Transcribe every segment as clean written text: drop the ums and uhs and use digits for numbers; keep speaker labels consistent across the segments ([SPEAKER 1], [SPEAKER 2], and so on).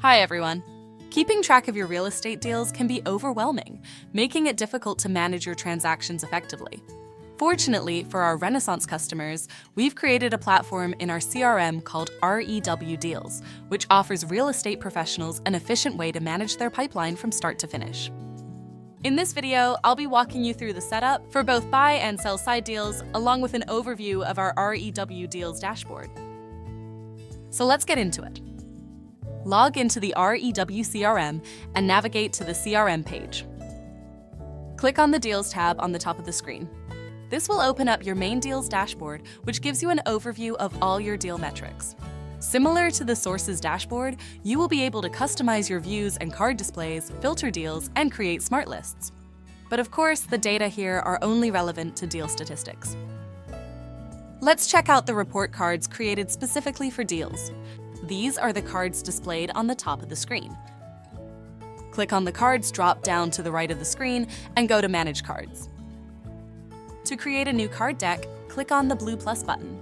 [SPEAKER 1] Hi everyone. Keeping track of your real estate deals can be overwhelming, making it difficult to manage your transactions effectively. Fortunately for our Renaissance customers, we've created a platform in our CRM called REW Deals, which offers real estate professionals an efficient way to manage their pipeline from start to finish. In this video, I'll be walking you through the setup for both buy and sell side deals, along with an overview of our REW Deals dashboard. So let's get into it. Log into the REW CRM and navigate to the CRM page. Click on the Deals tab on the top of the screen. This will open up your main deals dashboard, which gives you an overview of all your deal metrics. Similar to the Sources dashboard, you will be able to customize your views and card displays, filter deals, and create smart lists. But of course, the data here are only relevant to deal statistics. Let's check out the report cards created specifically for deals. These are the cards displayed on the top of the screen. Click on the Cards drop down to the right of the screen and go to Manage Cards. To create a new card deck, click on the blue plus button.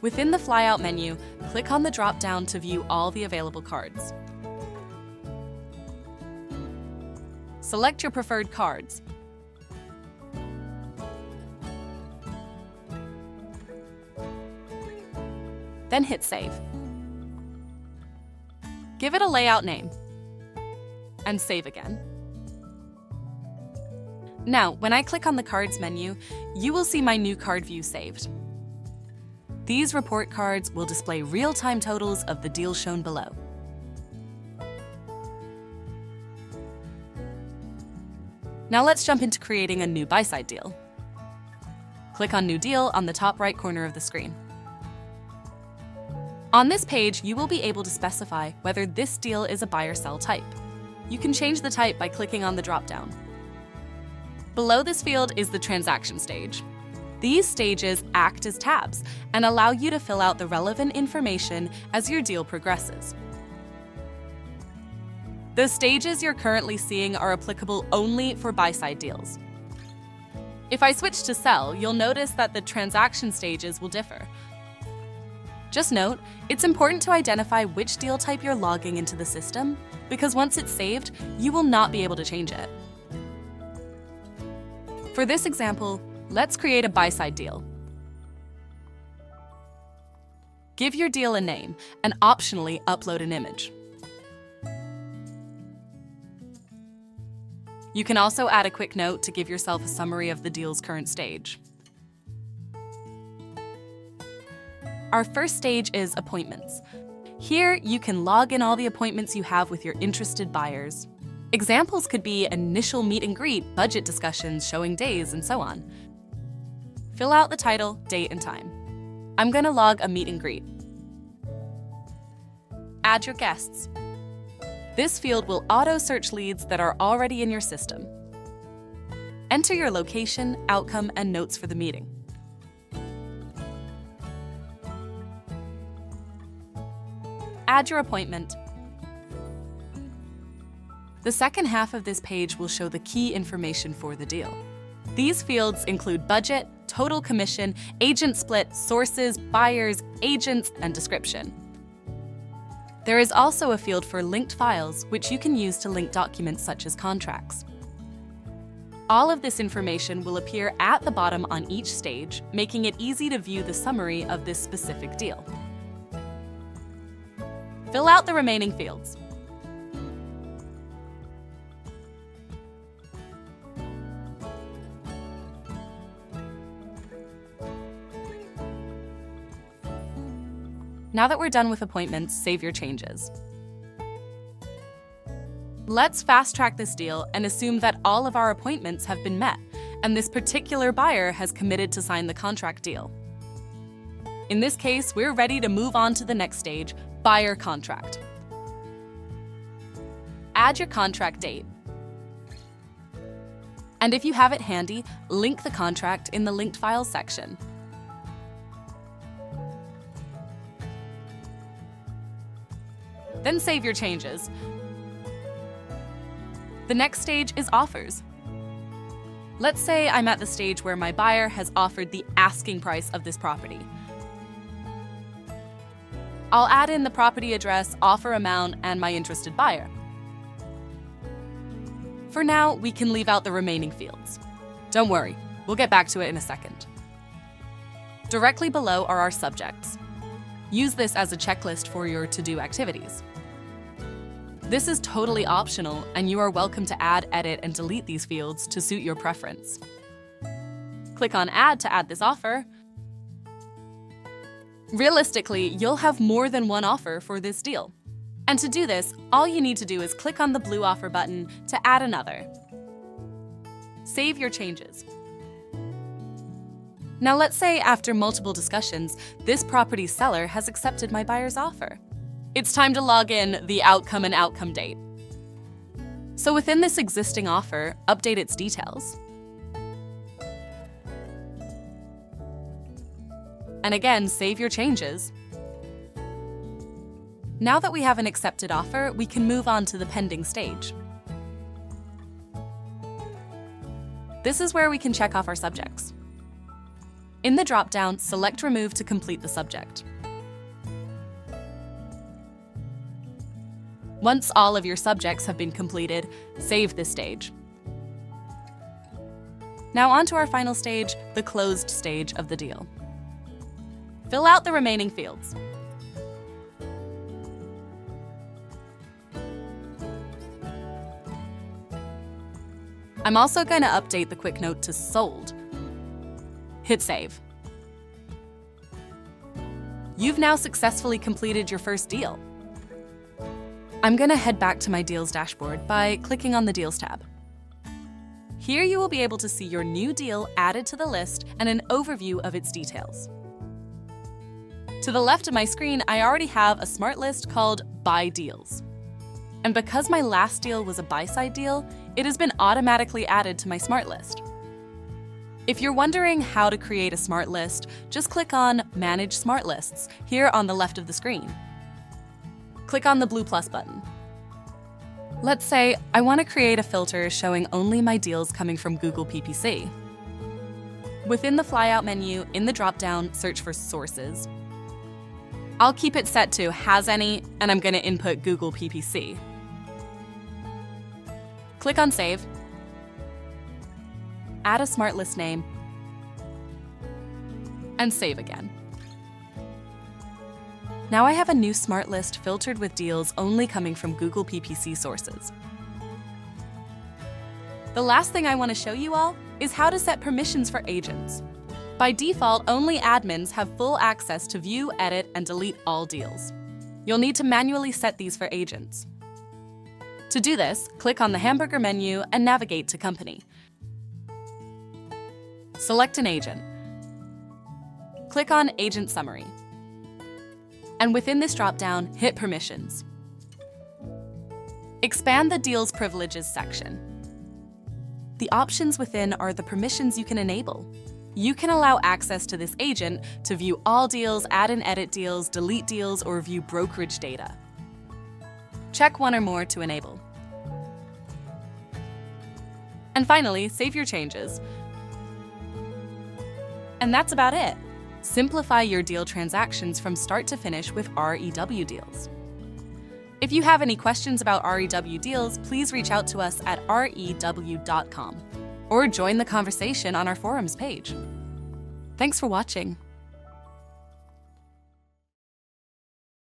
[SPEAKER 1] Within the flyout menu, click on the drop-down to view all the available cards. Select your preferred cards. Then hit Save. Give it a layout name, and save again. Now, when I click on the Cards menu, you will see my new card view saved. These report cards will display real-time totals of the deals shown below. Now let's jump into creating a new buy-side deal. Click on New Deal on the top right corner of the screen. On this page, you will be able to specify whether this deal is a buy or sell type. You can change the type by clicking on the drop-down. Below this field is the transaction stage. These stages act as tabs and allow you to fill out the relevant information as your deal progresses. The stages you're currently seeing are applicable only for buy-side deals. If I switch to sell, you'll notice that the transaction stages will differ. Just note, it's important to identify which deal type you're logging into the system, because once it's saved, you will not be able to change it. For this example, let's create a buy-side deal. Give your deal a name and optionally upload an image. You can also add a quick note to give yourself a summary of the deal's current stage. Our first stage is appointments. Here, you can log in all the appointments you have with your interested buyers. Examples could be initial meet and greet, budget discussions, showing days, and so on. Fill out the title, date, and time. I'm going to log a meet and greet. Add your guests. This field will auto-search leads that are already in your system. Enter your location, outcome, and notes for the meeting. Add your appointment. The second half of this page will show the key information for the deal. These fields include budget, total commission, agent split, sources, buyers, agents, and description. There is also a field for linked files, which you can use to link documents such as contracts. All of this information will appear at the bottom on each stage, making it easy to view the summary of this specific deal. Fill out the remaining fields. Now that we're done with appointments, save your changes. Let's fast-track this deal and assume that all of our appointments have been met, and this particular buyer has committed to sign the contract deal. In this case, we're ready to move on to the next stage, buyer contract. Add your contract date. And if you have it handy, link the contract in the linked files section. Then save your changes. The next stage is offers. Let's say I'm at the stage where my buyer has offered the asking price of this property. I'll add in the property address, offer amount, and my interested buyer. For now, we can leave out the remaining fields. Don't worry, we'll get back to it in a second. Directly below are our subjects. Use this as a checklist for your to-do activities. This is totally optional, and you are welcome to add, edit, and delete these fields to suit your preference. Click on Add to add this offer. Realistically, you'll have more than one offer for this deal. And to do this, all you need to do is click on the blue offer button to add another. Save your changes. Now let's say after multiple discussions, this property seller has accepted my buyer's offer. It's time to log in the outcome and outcome date. So within this existing offer, update its details. And again, save your changes. Now that we have an accepted offer, we can move on to the pending stage. This is where we can check off our subjects. In the drop-down, select Remove to complete the subject. Once all of your subjects have been completed, save this stage. Now on to our final stage, the closed stage of the deal. Fill out the remaining fields. I'm also going to update the quick note to Sold. Hit Save. You've now successfully completed your first deal. I'm going to head back to my Deals dashboard by clicking on the Deals tab. Here you will be able to see your new deal added to the list and an overview of its details. To the left of my screen, I already have a smart list called Buy Deals. And because my last deal was a buy-side deal, it has been automatically added to my smart list. If you're wondering how to create a smart list, just click on Manage Smart Lists here on the left of the screen. Click on the blue plus button. Let's say I want to create a filter showing only my deals coming from Google PPC. Within the flyout menu, in the drop-down, search for Sources. I'll keep it set to Has Any, and I'm going to input Google PPC. Click on Save. Add a smart list name, and save again. Now I have a new smart list filtered with deals only coming from Google PPC sources. The last thing I want to show you all is how to set permissions for agents. By default, only admins have full access to view, edit, and delete all deals. You'll need to manually set these for agents. To do this, click on the hamburger menu and navigate to Company. Select an agent. Click on Agent Summary. And within this drop-down, hit Permissions. Expand the Deals Privileges section. The options within are the permissions you can enable. You can allow access to this agent to view all deals, add and edit deals, delete deals, or view brokerage data. Check one or more to enable. And finally, save your changes. And that's about it. Simplify your deal transactions from start to finish with REW Deals. If you have any questions about REW Deals, please reach out to us at rew.com or join the conversation on our forums page. Thanks for watching.